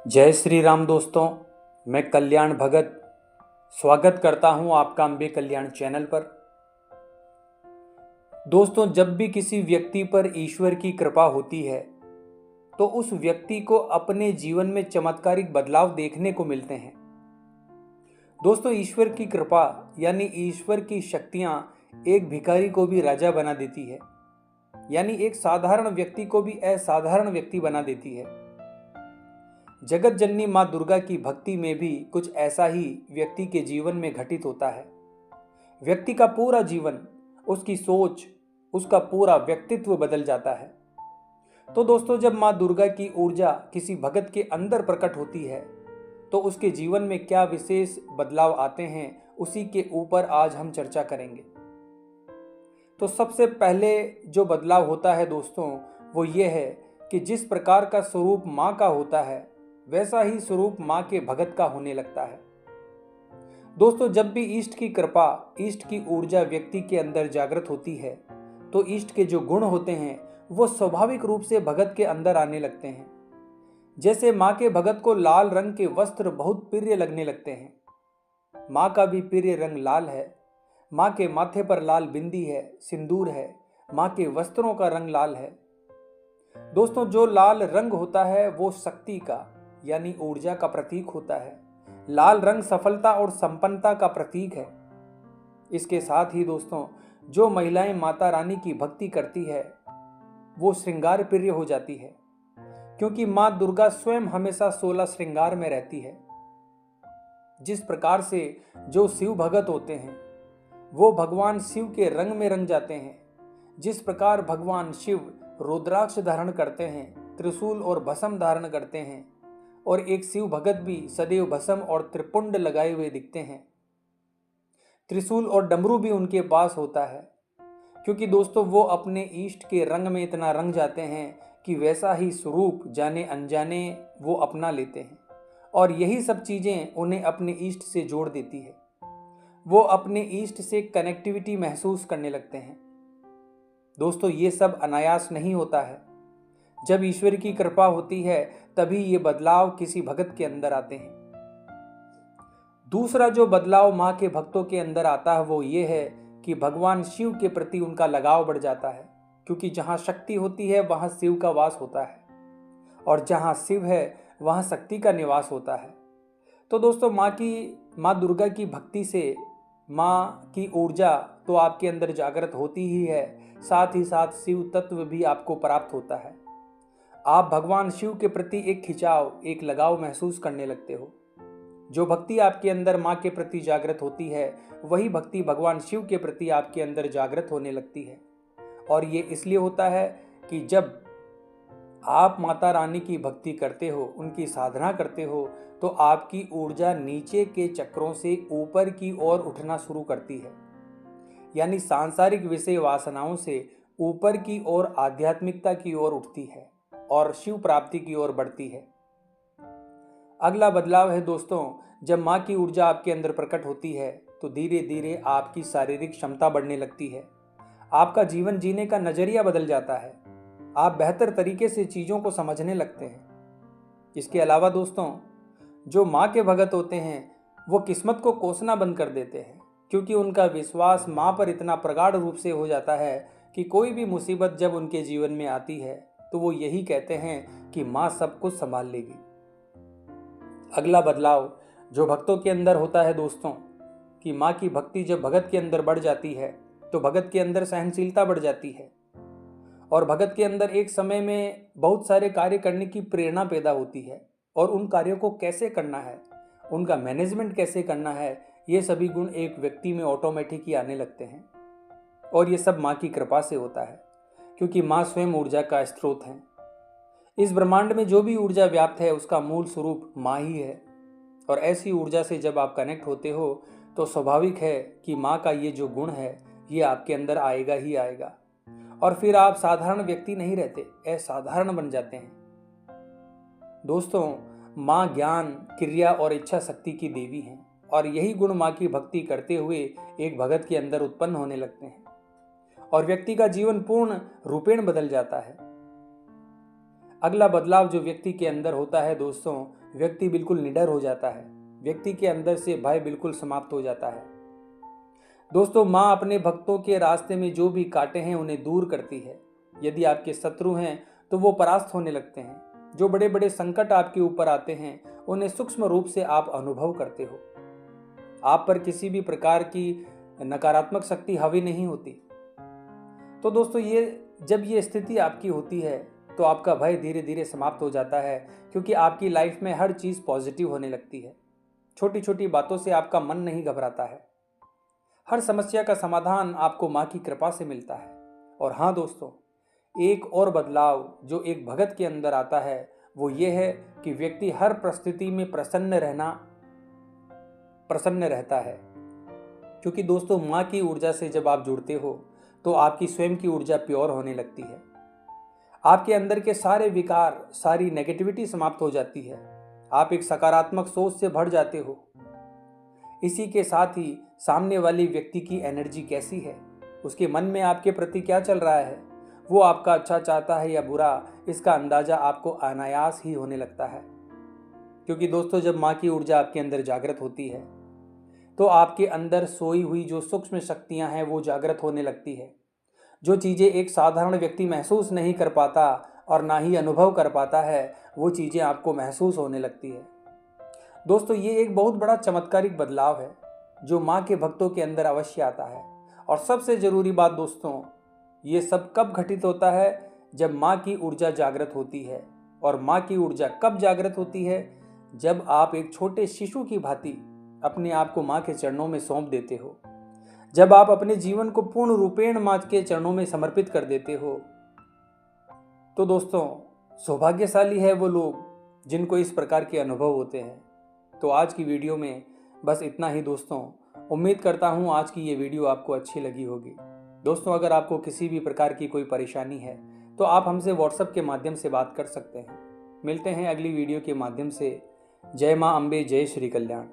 जय श्री राम दोस्तों। मैं कल्याण भगत स्वागत करता हूं आपका अम्बे कल्याण चैनल पर। दोस्तों, जब भी किसी व्यक्ति पर ईश्वर की कृपा होती है तो उस व्यक्ति को अपने जीवन में चमत्कारिक बदलाव देखने को मिलते हैं। दोस्तों, ईश्वर की कृपा यानी ईश्वर की शक्तियां एक भिखारी को भी राजा बना देती है, यानी एक साधारण व्यक्ति को भी असाधारण व्यक्ति बना देती है। जगत जननी मां दुर्गा की भक्ति में भी कुछ ऐसा ही व्यक्ति के जीवन में घटित होता है। व्यक्ति का पूरा जीवन, उसकी सोच, उसका पूरा व्यक्तित्व बदल जाता है। तो दोस्तों, जब मां दुर्गा की ऊर्जा किसी भगत के अंदर प्रकट होती है तो उसके जीवन में क्या विशेष बदलाव आते हैं, उसी के ऊपर आज हम चर्चा करेंगे। तो सबसे पहले जो बदलाव होता है दोस्तों, वो ये है कि जिस प्रकार का स्वरूप मां का होता है वैसा ही स्वरूप मां के भगत का होने लगता है। दोस्तों, जब भी इष्ट की कृपा, इष्ट की ऊर्जा व्यक्ति के अंदर जागृत होती है तो इष्ट के जो गुण होते हैं वो स्वाभाविक रूप से भगत के अंदर आने लगते हैं। जैसे मां के भगत को लाल रंग के वस्त्र बहुत प्रिय लगने लगते हैं। मां का भी प्रिय रंग लाल है। मां के माथे पर लाल बिंदी है, सिंदूर है। मां के वस्त्रों का रंग लाल है। दोस्तों, जो लाल रंग होता है वो शक्ति का यानी ऊर्जा का प्रतीक होता है। लाल रंग सफलता और संपन्नता का प्रतीक है। इसके साथ ही दोस्तों, जो महिलाएं माता रानी की भक्ति करती है वो श्रृंगार प्रिय हो जाती है, क्योंकि मां दुर्गा स्वयं हमेशा 16 श्रृंगार में रहती है। जिस प्रकार से जो शिव भगत होते हैं वो भगवान शिव के रंग में रंग जाते हैं, जिस प्रकार भगवान शिव रुद्राक्ष धारण करते हैं, त्रिशूल और भस्म धारण करते हैं, और एक शिव भगत भी सदैव भस्म और त्रिपुंड लगाए हुए दिखते हैं। त्रिशूल और डमरू भी उनके पास होता है, क्योंकि दोस्तों वो अपने इष्ट के रंग में इतना रंग जाते हैं कि वैसा ही स्वरूप जाने अनजाने वो अपना लेते हैं, और यही सब चीजें उन्हें अपने इष्ट से जोड़ देती है। वो अपने इष्ट से कनेक्टिविटी महसूस करने लगते हैं। दोस्तों, ये सब अनायास नहीं होता है। जब ईश्वर की कृपा होती है तभी ये बदलाव किसी भगत के अंदर आते हैं। दूसरा जो बदलाव मां के भक्तों के अंदर आता है वो ये है कि भगवान शिव के प्रति उनका लगाव बढ़ जाता है, क्योंकि जहां शक्ति होती है वहां शिव का वास होता है, और जहां शिव है वहां शक्ति का निवास होता है। तो दोस्तों, मां दुर्गा की भक्ति से मां की ऊर्जा तो आपके अंदर जागृत होती ही है, साथ ही साथ शिव तत्व भी आपको प्राप्त होता है। आप भगवान शिव के प्रति एक खिंचाव, एक लगाव महसूस करने लगते हो। जो भक्ति आपके अंदर मां के प्रति जागृत होती है वही भक्ति भगवान शिव के प्रति आपके अंदर जागृत होने लगती है। और ये इसलिए होता है कि जब आप माता रानी की भक्ति करते हो, उनकी साधना करते हो, तो आपकी ऊर्जा नीचे के चक्रों से ऊपर की ओर उठना शुरू करती है, यानी सांसारिक विषय वासनाओं से ऊपर की ओर आध्यात्मिकता की ओर उठती है और शिव प्राप्ति की ओर बढ़ती है। अगला बदलाव है दोस्तों, जब मां की ऊर्जा आपके अंदर प्रकट होती है तो धीरे धीरे आपकी शारीरिक क्षमता बढ़ने लगती है। आपका जीवन जीने का नजरिया बदल जाता है। आप बेहतर तरीके से चीजों को समझने लगते हैं। इसके अलावा दोस्तों, जो मां के भगत होते हैं वो किस्मत को कोसना बंद कर देते हैं, क्योंकि उनका विश्वास मां पर इतना प्रगाढ़ रूप से हो जाता है कि कोई भी मुसीबत जब उनके जीवन में आती है तो वो यही कहते हैं कि मां सब कुछ संभाल लेगी। अगला बदलाव जो भक्तों के अंदर होता है दोस्तों, कि मां की भक्ति जब भगत के अंदर बढ़ जाती है तो भगत के अंदर सहनशीलता बढ़ जाती है, और भगत के अंदर एक समय में बहुत सारे कार्य करने की प्रेरणा पैदा होती है, और उन कार्यों को कैसे करना है, उनका मैनेजमेंट कैसे करना है, ये सभी गुण एक व्यक्ति में ऑटोमेटिक ही आने लगते हैं। और ये सब मां की कृपा से होता है, क्योंकि मां स्वयं ऊर्जा का स्रोत है। इस ब्रह्मांड में जो भी ऊर्जा व्याप्त है उसका मूल स्वरूप मां ही है, और ऐसी ऊर्जा से जब आप कनेक्ट होते हो तो स्वाभाविक है कि मां का ये जो गुण है ये आपके अंदर आएगा ही आएगा, और फिर आप साधारण व्यक्ति नहीं रहते, असाधारण बन जाते हैं। दोस्तों, मां ज्ञान, क्रिया और इच्छा शक्ति की देवी हैं, और यही गुण मां की भक्ति करते हुए एक भगत के अंदर उत्पन्न होने लगते हैं, और व्यक्ति का जीवन पूर्ण रूपेण बदल जाता है। अगला बदलाव जो व्यक्ति के अंदर होता है दोस्तों, व्यक्ति बिल्कुल निडर हो जाता है। व्यक्ति के अंदर से भय बिल्कुल समाप्त हो जाता है। दोस्तों, माँ अपने भक्तों के रास्ते में जो भी कांटे हैं उन्हें दूर करती है। यदि आपके शत्रु हैं तो वो परास्त होने लगते हैं। जो बड़े बड़े संकट आपके ऊपर आते हैं उन्हें सूक्ष्म रूप से आप अनुभव करते हो। आप पर किसी भी प्रकार की नकारात्मक शक्ति हावी नहीं होती। तो दोस्तों, जब ये स्थिति आपकी होती है तो आपका भय धीरे धीरे समाप्त हो जाता है, क्योंकि आपकी लाइफ में हर चीज़ पॉजिटिव होने लगती है। छोटी छोटी बातों से आपका मन नहीं घबराता है। हर समस्या का समाधान आपको माँ की कृपा से मिलता है। और हाँ दोस्तों, एक और बदलाव जो एक भगत के अंदर आता है वो ये है कि व्यक्ति हर परिस्थिति में प्रसन्न रहता है। क्योंकि दोस्तों, माँ की ऊर्जा से जब आप जुड़ते हो तो आपकी स्वयं की ऊर्जा प्योर होने लगती है। आपके अंदर के सारे विकार, सारी नेगेटिविटी समाप्त हो जाती है। आप एक सकारात्मक सोच से भर जाते हो। इसी के साथ ही सामने वाली व्यक्ति की एनर्जी कैसी है, उसके मन में आपके प्रति क्या चल रहा है, वो आपका अच्छा चाहता है या बुरा, इसका अंदाजा आपको अनायास ही होने लगता है। क्योंकि दोस्तों, जब माँ की ऊर्जा आपके अंदर जागृत होती है तो आपके अंदर सोई हुई जो सूक्ष्म शक्तियां हैं वो जागृत होने लगती है। जो चीज़ें एक साधारण व्यक्ति महसूस नहीं कर पाता और ना ही अनुभव कर पाता है, वो चीज़ें आपको महसूस होने लगती है। दोस्तों, ये एक बहुत बड़ा चमत्कारिक बदलाव है जो माँ के भक्तों के अंदर अवश्य आता है। और सबसे ज़रूरी बात दोस्तों, ये सब कब घटित होता है? जब माँ की ऊर्जा जागृत होती है। और माँ की ऊर्जा कब जागृत होती है? जब आप एक छोटे शिशु की भांति अपने आप को माँ के चरणों में सौंप देते हो। जब आप अपने जीवन को पूर्ण रूपेण माँ के चरणों में समर्पित कर देते हो। तो दोस्तों, सौभाग्यशाली है वो लोग जिनको इस प्रकार के अनुभव होते हैं। तो आज की वीडियो में बस इतना ही दोस्तों। उम्मीद करता हूँ आज की ये वीडियो आपको अच्छी लगी होगी। दोस्तों, अगर आपको किसी भी प्रकार की कोई परेशानी है तो आप हमसे व्हाट्सएप के माध्यम से बात कर सकते हैं। मिलते हैं अगली वीडियो के माध्यम से। जय माँ अम्बे, जय श्री कल्याण।